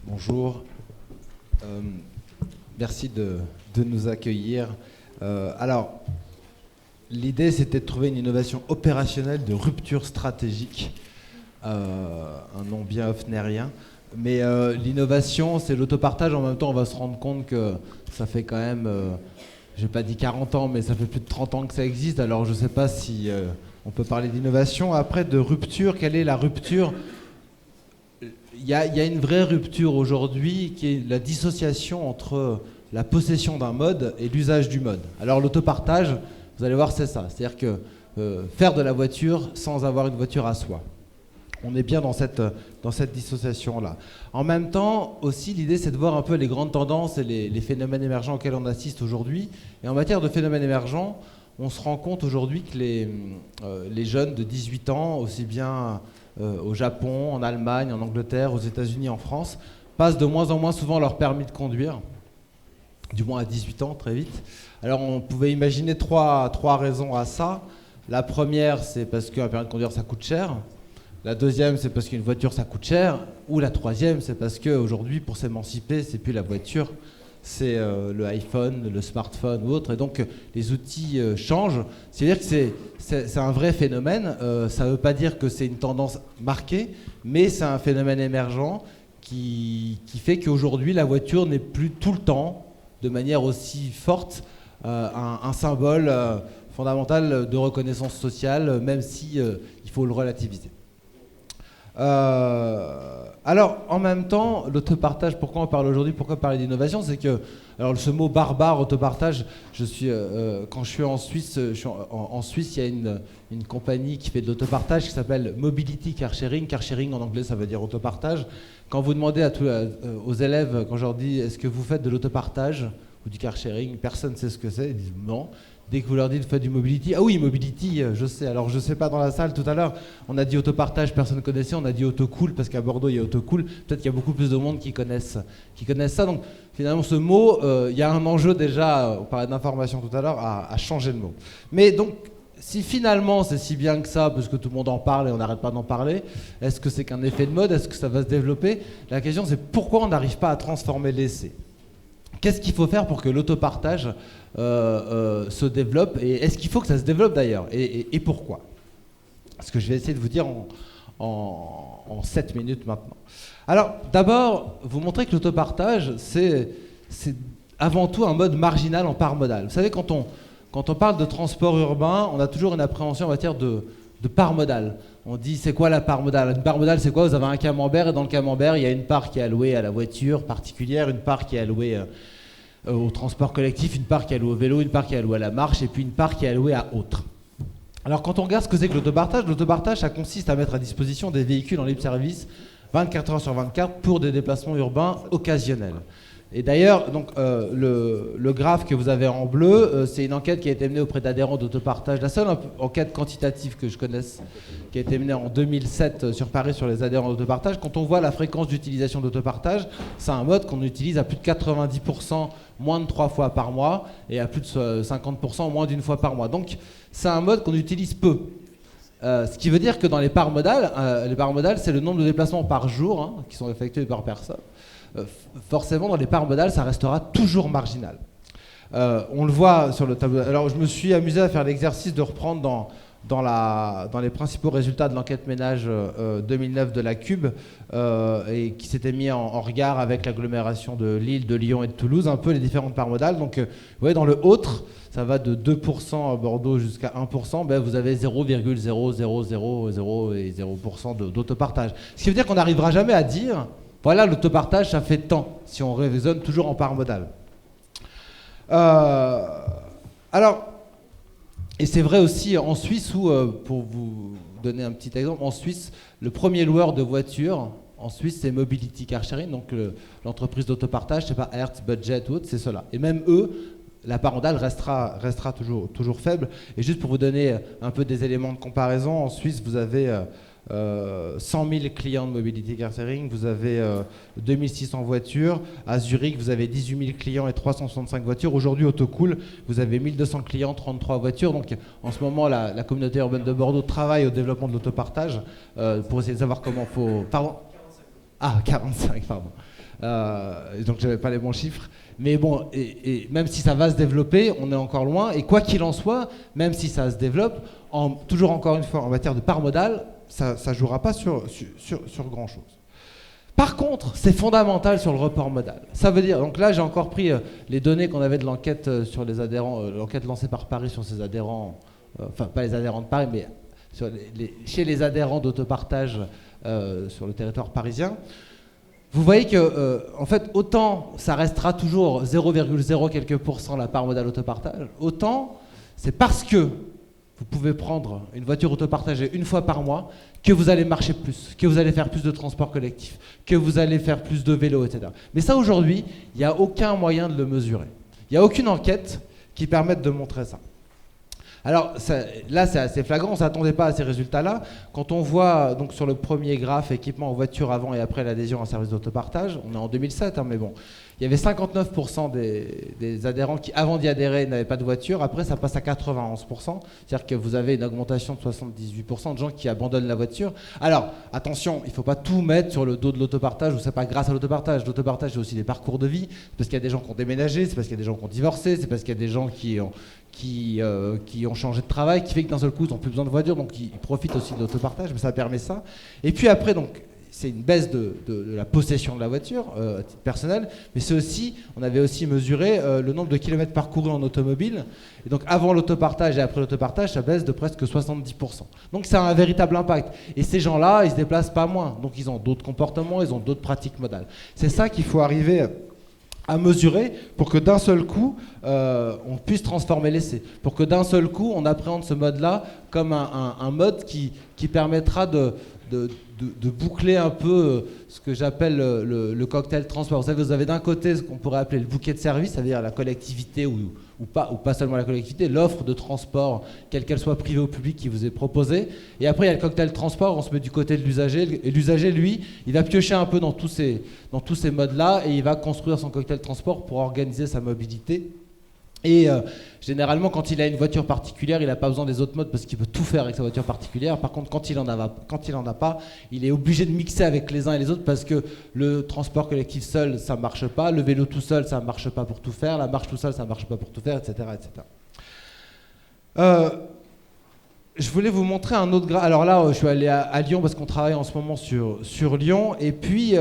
Bonjour. Euh, Merci de nous accueillir. Alors, l'idée, c'était de trouver une innovation opérationnelle de rupture stratégique, un nom bien hofnérien. Mais l'innovation, c'est l'autopartage. En même temps, on va se rendre compte que ça fait quand même, j'ai pas dit 40 ans, mais ça fait plus de 30 ans que ça existe. Alors, je ne sais pas si on peut parler d'innovation. Après, de rupture, quelle est la rupture? Il y a une vraie rupture aujourd'hui qui est la dissociation entre la possession d'un mode et l'usage du mode. Alors l'autopartage, vous allez voir, c'est ça. C'est-à-dire que faire de la voiture sans avoir une voiture à soi. On est bien dans cette dissociation-là. En même temps, aussi, l'idée, c'est de voir un peu les grandes tendances et les phénomènes émergents auxquels on assiste aujourd'hui. Et en matière de phénomènes émergents, on se rend compte aujourd'hui que les jeunes de 18 ans, aussi bien au Japon, en Allemagne, en Angleterre, aux États-Unis, en France, passent de moins en moins souvent leur permis de conduire, du moins à 18 ans, très vite. Alors on pouvait imaginer trois raisons à ça. La première, c'est parce qu'un permis de conduire, ça coûte cher. La deuxième, c'est parce qu'une voiture, ça coûte cher. Ou la troisième, c'est parce qu'aujourd'hui, pour s'émanciper, c'est plus la voiture, c'est le iPhone, le smartphone ou autre. Et donc, les outils changent. C'est-à-dire que c'est un vrai phénomène. Ça ne veut pas dire que c'est une tendance marquée, mais c'est un phénomène émergent qui fait qu'aujourd'hui, la voiture n'est plus tout le temps, de manière aussi forte, un symbole fondamental de reconnaissance sociale, même si il faut le relativiser. Alors, en même temps, l'autopartage, pourquoi on parle aujourd'hui, pourquoi parler d'innovation, c'est que, alors ce mot barbare, autopartage, quand je suis en Suisse, en Suisse, il y a une compagnie qui fait de l'autopartage qui s'appelle Mobility Car Sharing. Car sharing en anglais, ça veut dire autopartage. Quand vous demandez aux élèves, quand je leur dis, est-ce que vous faites de l'autopartage ou du car sharing, personne ne sait ce que c'est, ils disent non. Dès que vous leur dites, faites du mobility, ah oui, mobility, je sais. Alors je sais pas, dans la salle tout à l'heure, on a dit autopartage, personne ne connaissait, on a dit autocool, parce qu'à Bordeaux il y a autocool. Peut-être qu'il y a beaucoup plus de monde qui connaissent ça. Donc finalement ce mot, il y a un enjeu déjà, on parlait d'information tout à l'heure, à changer le mot. Mais donc, si finalement c'est si bien que ça, parce que tout le monde en parle et on n'arrête pas d'en parler, est-ce que c'est qu'un effet de mode? Est-ce que ça va se développer? La question c'est pourquoi on n'arrive pas à transformer l'essai? Qu'est-ce qu'il faut faire pour que l'autopartage se développe? Et est-ce qu'il faut que ça se développe d'ailleurs? Et pourquoi? Ce que je vais essayer de vous dire en 7 minutes maintenant. Alors, d'abord, vous montrer que l'autopartage, c'est avant tout un mode marginal en part modale. Vous savez, quand on parle de transport urbain, on a toujours une appréhension en matière de part modale. On dit, c'est quoi la part modale? Une part modale, c'est quoi? Vous avez un camembert, et dans le camembert, il y a une part qui est allouée à la voiture particulière, une part qui est allouée au transport collectif, une part qui est allouée au vélo, une part qui est allouée à la marche, et puis une part qui est allouée à autre. Alors, quand on regarde ce que c'est que l'autopartage, ça consiste à mettre à disposition des véhicules en libre service 24 heures sur 24 pour des déplacements urbains occasionnels. Et d'ailleurs, donc, le graphe que vous avez en bleu, c'est une enquête qui a été menée auprès d'adhérents d'autopartage. La seule enquête quantitative que je connaisse, qui a été menée en 2007 sur Paris sur les adhérents d'autopartage. Quand on voit la fréquence d'utilisation d'autopartage, c'est un mode qu'on utilise à plus de 90% moins de 3 fois par mois et à plus de 50% moins d'une fois par mois. Donc, c'est un mode qu'on utilise peu. Ce qui veut dire que dans les parts modales, c'est le nombre de déplacements par jour qui sont effectués par personne. Forcément, dans les parts modales, ça restera toujours marginal. On le voit sur le tableau. Alors, je me suis amusé à faire l'exercice de reprendre dans les principaux résultats de l'enquête ménage 2009 de la Cube, et qui s'était mis en regard avec l'agglomération de Lille, de Lyon et de Toulouse, un peu les différentes parts modales. Donc, vous voyez, dans le autre, ça va de 2% à Bordeaux jusqu'à 1%, ben vous avez 0,0000 et 0% d'autopartage. Ce qui veut dire qu'on n'arrivera jamais à dire, voilà, l'autopartage, ça fait tant, si on raisonne toujours en part modale. Alors, et c'est vrai aussi en Suisse où, pour vous donner un petit exemple, en Suisse, le premier loueur de voitures, en Suisse, c'est Mobility Car Sharing, donc l'entreprise d'autopartage, c'est pas Hertz, Budget ou autre, c'est cela. Et même eux, la part modale restera toujours faible. Et juste pour vous donner un peu des éléments de comparaison, en Suisse, vous avez 100 000 clients de Mobility Car Sharing, vous avez 2600 voitures. À Zurich, vous avez 18 000 clients et 365 voitures. Aujourd'hui, Autocool, vous avez 1200 clients, 33 voitures. Donc, en ce moment, la communauté urbaine de Bordeaux travaille au développement de l'autopartage pour essayer de savoir comment il faut... Pardon ? Ah, 45, pardon. Donc j'avais pas les bons chiffres. Mais bon, et même si ça va se développer, on est encore loin. Et quoi qu'il en soit, même si ça se développe, toujours encore une fois, en matière de part modale, ça ne jouera pas sur grand-chose. Par contre, c'est fondamental sur le report modal. Ça veut dire, donc là j'ai encore pris les données qu'on avait de l'enquête sur les adhérents, l'enquête lancée par Paris sur ses adhérents, enfin pas les adhérents de Paris, mais chez les adhérents d'autopartage sur le territoire parisien. Vous voyez que, en fait, autant ça restera toujours 0,0 quelques % la part modale autopartage, autant c'est parce que vous pouvez prendre une voiture autopartagée une fois par mois que vous allez marcher plus, que vous allez faire plus de transport collectif, que vous allez faire plus de vélo, etc. Mais ça, aujourd'hui, il n'y a aucun moyen de le mesurer. Il n'y a aucune enquête qui permette de montrer ça. Alors là, c'est assez flagrant, on ne s'attendait pas à ces résultats-là. Quand on voit donc, sur le premier graphe équipement en voiture avant et après l'adhésion à un service d'autopartage, on est en 2007, mais bon, il y avait 59% des adhérents qui, avant d'y adhérer, n'avaient pas de voiture. Après, ça passe à 91%. C'est-à-dire que vous avez une augmentation de 78% de gens qui abandonnent la voiture. Alors, attention, il ne faut pas tout mettre sur le dos de l'autopartage, ou c'est pas grâce à l'autopartage. L'autopartage, c'est aussi des parcours de vie. C'est parce qu'il y a des gens qui ont déménagé, c'est parce qu'il y a des gens qui ont divorcé, c'est parce qu'il y a des gens qui ont changé de travail, qui fait que d'un seul coup, ils n'ont plus besoin de voiture, donc ils profitent aussi de l'autopartage, mais ça permet ça. Et puis après, donc, c'est une baisse de la possession de la voiture, à titre personnel, mais c'est aussi, on avait aussi mesuré le nombre de kilomètres parcourus en automobile. Et donc avant l'autopartage et après l'autopartage, ça baisse de presque 70%. Donc ça a un véritable impact. Et ces gens-là, ils se déplacent pas moins. Donc ils ont d'autres comportements, ils ont d'autres pratiques modales. C'est ça qu'il faut arriver à mesurer pour que d'un seul coup, on puisse transformer l'essai. Pour que d'un seul coup, on appréhende ce mode-là comme un mode qui permettra de boucler un peu ce que j'appelle le cocktail transport. Vous savez, vous avez d'un côté ce qu'on pourrait appeler le bouquet de services, c'est-à-dire la collectivité ou pas seulement la collectivité, l'offre de transport, quelle qu'elle soit privée ou publique, qui vous est proposée. Et après, il y a le cocktail transport, on se met du côté de l'usager. Et l'usager, lui, il va piocher un peu dans tous ces modes-là et il va construire son cocktail transport pour organiser sa mobilité. Et généralement, quand il a une voiture particulière, il n'a pas besoin des autres modes parce qu'il peut tout faire avec sa voiture particulière. Par contre, quand il en a pas, il est obligé de mixer avec les uns et les autres parce que le transport collectif seul, ça ne marche pas. Le vélo tout seul, ça ne marche pas pour tout faire. La marche tout seul, ça ne marche pas pour tout faire, etc. etc. Je voulais vous montrer un autre graphe. Alors là, je suis allé à Lyon parce qu'on travaille en ce moment sur Lyon. Et puis,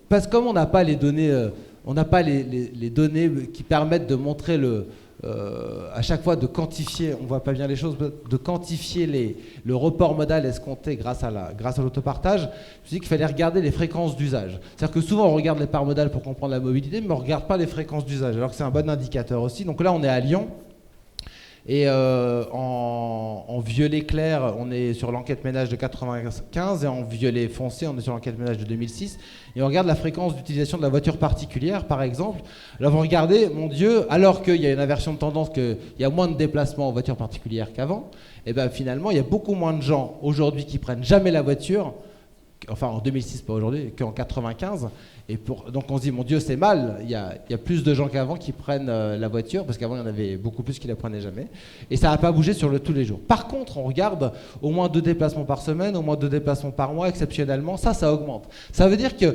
parce que comme on n'a pas les données... on n'a pas les données qui permettent de montrer à chaque fois de quantifier, on ne voit pas bien les choses, de quantifier le report modal escompté grâce à l'autopartage. Je me suis dit qu'il fallait regarder les fréquences d'usage. C'est-à-dire que souvent on regarde les parts modales pour comprendre la mobilité, mais on ne regarde pas les fréquences d'usage, alors que c'est un bon indicateur aussi. Donc là on est à Lyon. Et en violet clair, on est sur l'enquête ménage de 95 et en violet foncé, on est sur l'enquête ménage de 2006. Et on regarde la fréquence d'utilisation de la voiture particulière, par exemple. Là, vous regardez, mon Dieu, alors qu'il y a une inversion de tendance, qu'il y a moins de déplacements en voiture particulière qu'avant, et bien finalement, il y a beaucoup moins de gens aujourd'hui qui prennent jamais la voiture, enfin en 2006, pas aujourd'hui, qu'en 95. Et donc on se dit, mon Dieu, c'est mal, il y a plus de gens qu'avant qui prennent la voiture, parce qu'avant il y en avait beaucoup plus qui la prenaient jamais. Et ça n'a pas bougé sur tous les jours. Par contre, on regarde au moins 2 déplacements par semaine, au moins 2 déplacements par mois, exceptionnellement, ça augmente. Ça veut dire que,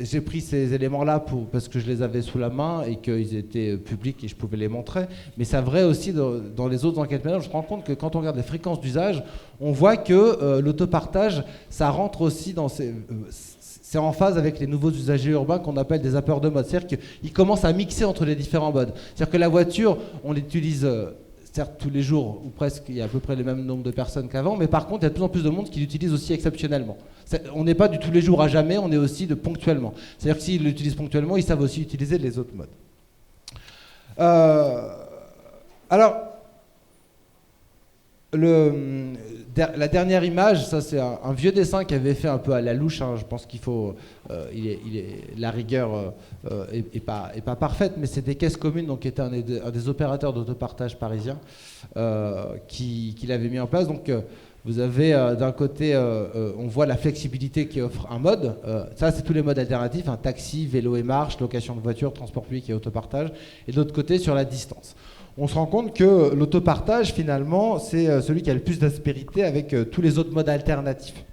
j'ai pris ces éléments-là parce que je les avais sous la main et qu'ils étaient publics et je pouvais les montrer, mais c'est vrai aussi dans les autres enquêtes ménage, je me rends compte que quand on regarde les fréquences d'usage, on voit que l'autopartage, ça rentre aussi dans c'est en phase avec les nouveaux usagers urbains qu'on appelle des zappeurs de mode. C'est-à-dire qu'ils commencent à mixer entre les différents modes. C'est-à-dire que la voiture, on l'utilise certes tous les jours, ou presque, il y a à peu près le même nombre de personnes qu'avant, mais par contre, il y a de plus en plus de monde qui l'utilise aussi exceptionnellement. On n'est pas du tous les jours à jamais, on est aussi de ponctuellement. C'est-à-dire que s'ils l'utilisent ponctuellement, ils savent aussi utiliser les autres modes. Alors, la dernière image, ça c'est un vieux dessin qui avait fait un peu à la louche. Je pense qu'il faut, la rigueur est pas parfaite, mais c'est des caisses communes, donc qui était un des opérateurs d'autopartage parisiens qui l'avait mis en place. Donc vous avez d'un côté, on voit la flexibilité qui offre un mode. Ça c'est tous les modes alternatifs, taxi, vélo et marche, location de voiture, transport public et autopartage. Et de l'autre côté sur la distance. On se rend compte que l'autopartage, finalement, c'est celui qui a le plus d'aspérité avec tous les autres modes alternatifs.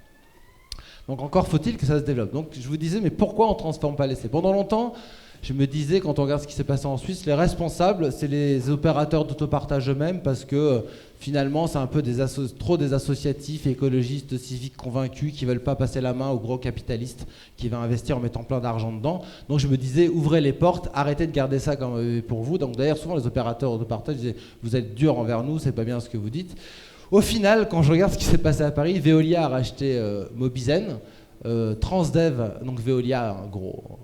Donc encore faut-il que ça se développe. Donc je vous disais, mais pourquoi on ne transforme pas l'essai? Pendant longtemps, je me disais, quand on regarde ce qui s'est passé en Suisse, les responsables, c'est les opérateurs d'autopartage eux-mêmes, parce que finalement, c'est un peu trop des associatifs, écologistes, civiques convaincus qui ne veulent pas passer la main aux gros capitalistes qui va investir en mettant plein d'argent dedans. Donc je me disais, ouvrez les portes, arrêtez de garder ça comme pour vous. Donc d'ailleurs, souvent les opérateurs d'autopartage disaient, vous êtes durs envers nous, c'est pas bien ce que vous dites. Au final, quand je regarde ce qui s'est passé à Paris, Veolia a racheté Mobizen, Transdev, donc Veolia, un gros...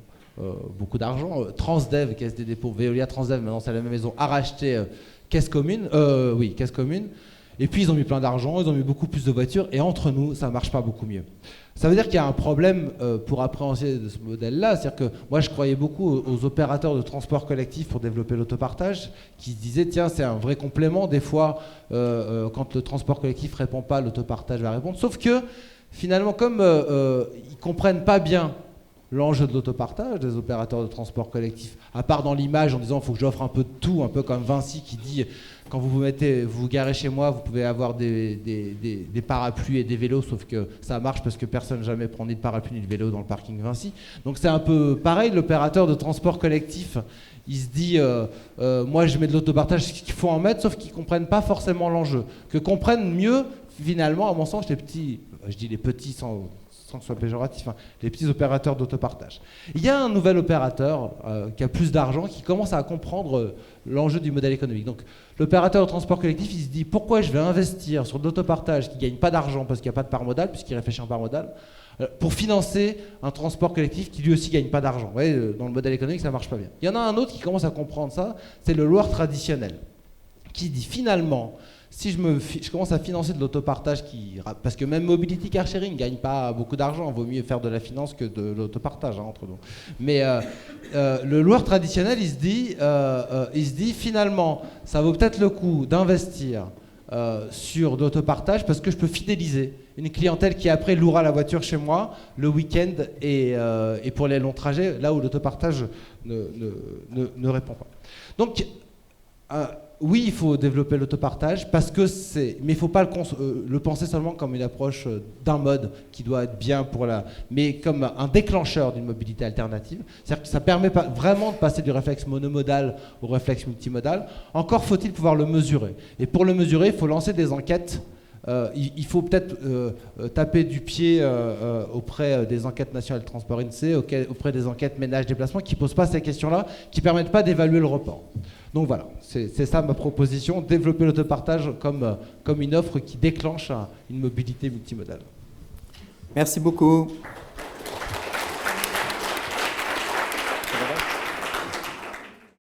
beaucoup d'argent. Transdev, Caisse des dépôts, Veolia, Transdev, maintenant c'est la même maison, a racheté Caisse Commune. Caisse Commune. Et puis ils ont mis plein d'argent, ils ont mis beaucoup plus de voitures, et entre nous, ça ne marche pas beaucoup mieux. Ça veut dire qu'il y a un problème pour appréhender de ce modèle-là. C'est-à-dire que moi, je croyais beaucoup aux opérateurs de transport collectif pour développer l'autopartage, qui se disaient, tiens, c'est un vrai complément. Des fois, quand le transport collectif ne répond pas, l'autopartage va répondre. Sauf que, finalement, comme ils ne comprennent pas bien l'enjeu de l'autopartage des opérateurs de transport collectif, à part dans l'image en disant il faut que j'offre un peu de tout, un peu comme Vinci qui dit quand vous vous garez chez moi, vous pouvez avoir des parapluies et des vélos, sauf que ça marche parce que personne jamais prend ni de parapluie ni de vélo dans le parking Vinci. Donc c'est un peu pareil, l'opérateur de transport collectif, il se dit moi je mets de l'autopartage, ce qu'il faut en mettre, sauf qu'ils ne comprennent pas forcément l'enjeu. Que comprennent mieux, finalement, à mon sens, les petits, je dis les petits sans que ce soit péjoratif, les petits opérateurs d'autopartage. Il y a un nouvel opérateur qui a plus d'argent, qui commence à comprendre l'enjeu du modèle économique. Donc l'opérateur de transport collectif, il se dit pourquoi je vais investir sur de l'autopartage qui ne gagne pas d'argent parce qu'il n'y a pas de part modale, puisqu'il réfléchit en part modale, pour financer un transport collectif qui lui aussi ne gagne pas d'argent. Vous voyez, dans le modèle économique, ça ne marche pas bien. Il y en a un autre qui commence à comprendre ça, c'est le loueur traditionnel, qui dit finalement, si je commence à financer de l'autopartage, parce que même Mobility Car Sharing ne gagne pas beaucoup d'argent, il vaut mieux faire de la finance que de l'autopartage, entre nous. Mais le loueur traditionnel, il se dit finalement, ça vaut peut-être le coup d'investir sur d'autopartage parce que je peux fidéliser une clientèle qui après louera la voiture chez moi le week-end et pour les longs trajets, là où l'autopartage ne répond pas. Donc, oui, il faut développer l'autopartage parce que mais il ne faut pas le penser seulement comme une approche d'un mode qui doit être bien mais comme un déclencheur d'une mobilité alternative. C'est-à-dire que ça permet vraiment de passer du réflexe monomodal au réflexe multimodal. Encore faut-il pouvoir le mesurer. Et pour le mesurer, il faut lancer des enquêtes. Il faut peut-être taper du pied auprès des enquêtes nationales de transport INSEE, auprès des enquêtes ménage-déplacement qui ne posent pas ces questions-là, qui ne permettent pas d'évaluer le report. Donc voilà, c'est ça ma proposition, développer l'autopartage comme une offre qui déclenche une mobilité multimodale. Merci beaucoup.